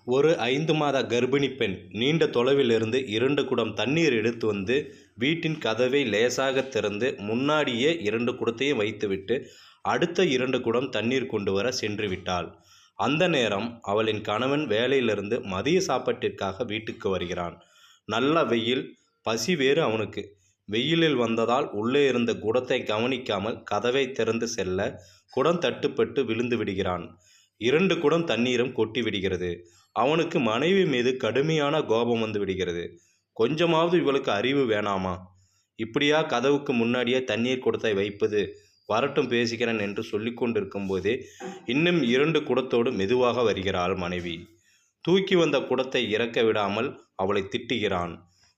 ஒரு 5 மாத கர்ப்பிணி பெண் நீண்ட தொலைவிலிருந்து 2 குடம் தண்ணீர் எடுத்து வந்து வீட்டின் கதவை லேசாக திறந்து முன்னாடியே 2 குடத்தையும் வைத்துவிட்டு அடுத்த 2 குடம் தண்ணீர் கொண்டு வர சென்று விட்டாள். அந்த நேரம் அவளின் கணவன் வேலையிலிருந்து மதிய சாப்பாட்டிற்காக வீட்டுக்கு வருகிறான். நல்ல வெயில், பசி வேறு அவனுக்கு. வெயிலில் வந்ததால் உள்ளே இருந்த குடத்தை கவனிக்காமல் கதவை திறந்து செல்ல குடம் தட்டுப்பட்டு விழுந்து விடுகிறான். 2 குடம் தண்ணீரும் கொட்டி விடுகிறது. அவனுக்கு மனைவி மீது கடுமையான கோபம் வந்து விடுகிறது. கொஞ்சமாவது இவளுக்கு அறிவு வேணாமா? இப்படியா கதவுக்கு முன்னாடியே தண்ணீர் குடத்தை வைப்பது? வரட்டும் பேசுகிறேன் என்று சொல்லி கொண்டிருக்கும் போதே இன்னும் 2 குடத்தோடு மெதுவாக வருகிறாள் மனைவி. தூக்கி வந்த குடத்தை இறக்க விடாமல் அவளை திட்டுகிறான்.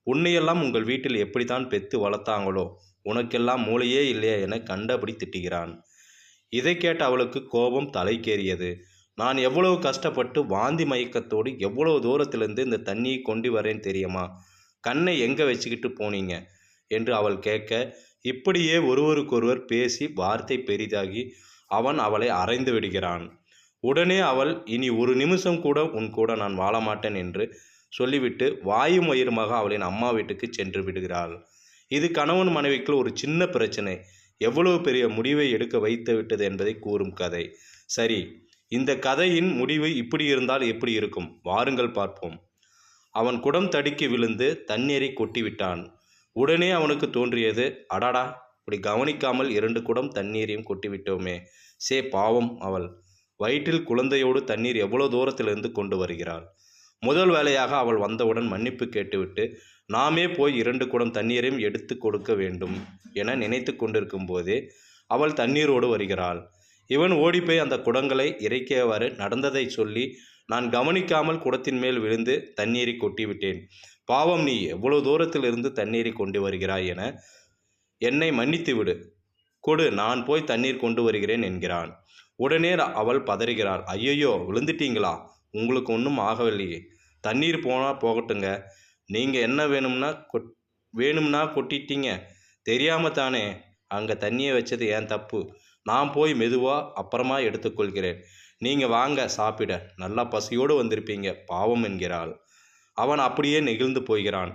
உன்னையெல்லாம் உங்கள் வீட்டில் எப்படித்தான் பெத்து வளர்த்தாங்களோ, உனக்கெல்லாம் மூளையே இல்லையா என கண்டபடி திட்டுகிறான். இதை கேட்ட அவளுக்கு கோபம் தலைக்கேறியது. நான் எவ்வளவு கஷ்டப்பட்டு வாந்தி மயக்கத்தோடு எவ்வளவு தூரத்திலிருந்து இந்த தண்ணியை கொண்டு வரேன் தெரியுமா? கண்ணை எங்கே வச்சுக்கிட்டு போனீங்க என்று அவள் கேட்க, இப்படியே ஒருவருக்கொருவர் பேசி வார்த்தை பெரிதாகி அவன் அவளை அறைந்து விடுகிறான். உடனே அவள், இனி ஒரு நிமிஷம் கூட உன் கூட நான் வாழ மாட்டேன் என்று சொல்லிவிட்டு வாயும் வயிறுமாக அவளின் அம்மா வீட்டுக்கு சென்று விடுகிறாள். இது கணவன் மனைவிக்குள் ஒரு சின்ன பிரச்சனை எவ்வளவு பெரிய முடிவை எடுக்க வைத்து விட்டது என்பதை கூறும் கதை. சரி, இந்த கதையின் முடிவு இப்படி இருந்தால் எப்படி இருக்கும்? வாருங்கள் பார்ப்போம். அவன் குடம் தடுக்கி விழுந்து தண்ணீரை கொட்டிவிட்டான். உடனே அவனுக்கு தோன்றியது, அடாடா, இப்படி கவனிக்காமல் 2 குடம் தண்ணீரையும் கொட்டிவிட்டோமே. பாவம் அவள். வயிற்றில் குழந்தையோடு தண்ணீர் எவ்வளோ தூரத்திலிருந்து கொண்டு வருகிறாள். முதல் வேளையாக அவள் வந்தவுடன் மன்னிப்பு கேட்டுவிட்டு நாமே போய் 2 குடம் தண்ணீரையும் எடுத்து கொடுக்க வேண்டும் என நினைத்து கொண்டிருக்கும் போதே அவள் தண்ணீரோடு வருகிறாள். இவன் ஓடிப்போய் அந்த குடங்களை இறக்கியவாறு நடந்ததை சொல்லி, நான் கவனிக்காமல் குடத்தின் மேல் விழுந்து தண்ணீரை கொட்டிவிட்டேன். பாவம், நீ எவ்வளவு தூரத்தில் இருந்து தண்ணீரை கொண்டு வருகிறாய் என என்னை மன்னித்து விடு, கொடு, நான் போய் தண்ணீர் கொண்டு வருகிறேன் என்கிறான். உடனே அவள் பதறுகிறாள். ஐயையோ, விழுந்துட்டீங்களா? உங்களுக்கு ஒன்றும் ஆகவில்லையே. தண்ணீர் போனால் போகட்டுங்க. நீங்கள் என்ன வேணும்னா கொட்டிட்டீங்க. தெரியாமல் தானே அங்கே தண்ணியை வச்சது ஏன் தப்பு. நான் போய் மெதுவாக அப்புறமா எடுத்துக்கொள்கிறேன். நீங்கள் வாங்க சாப்பிட, நல்லா பசியோடு வந்திருப்பீங்க, பாவம் என்கிறாள். அவன் அப்படியே நெகிழ்ந்து போகிறான்.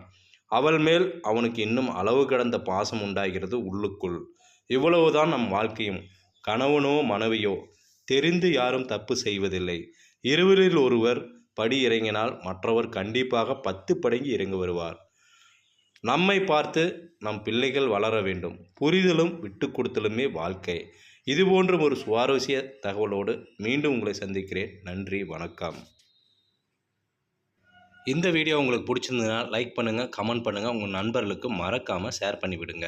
அவள் மேல் அவனுக்கு இன்னும் அளவு கடந்த பாசம் உண்டாகிறது உள்ளுக்குள். இவ்வளவுதான் நம் வாழ்க்கையும். கணவனோ மனைவியோ தெரிந்து யாரும் தப்பு செய்வதில்லை. இருவரில் ஒருவர் படி இறங்கினால் மற்றவர் கண்டிப்பாக 10 படங்கி இறங்கி வருவார். நம்மை பார்த்து நம் பிள்ளைகள் வளர வேண்டும். புரிதலும் விட்டு கொடுத்தலுமே வாழ்க்கை. இதுபோன்ற ஒரு சுவாரஸ்ய தகவலோடு மீண்டும் உங்களை சந்திக்கிறேன். நன்றி, வணக்கம். இந்த வீடியோ உங்களுக்கு பிடிச்சிருந்ததுன்னா லைக் பண்ணுங்கள், கமெண்ட் பண்ணுங்கள், உங்கள் நண்பர்களுக்கு மறக்காமல் ஷேர் பண்ணிவிடுங்க.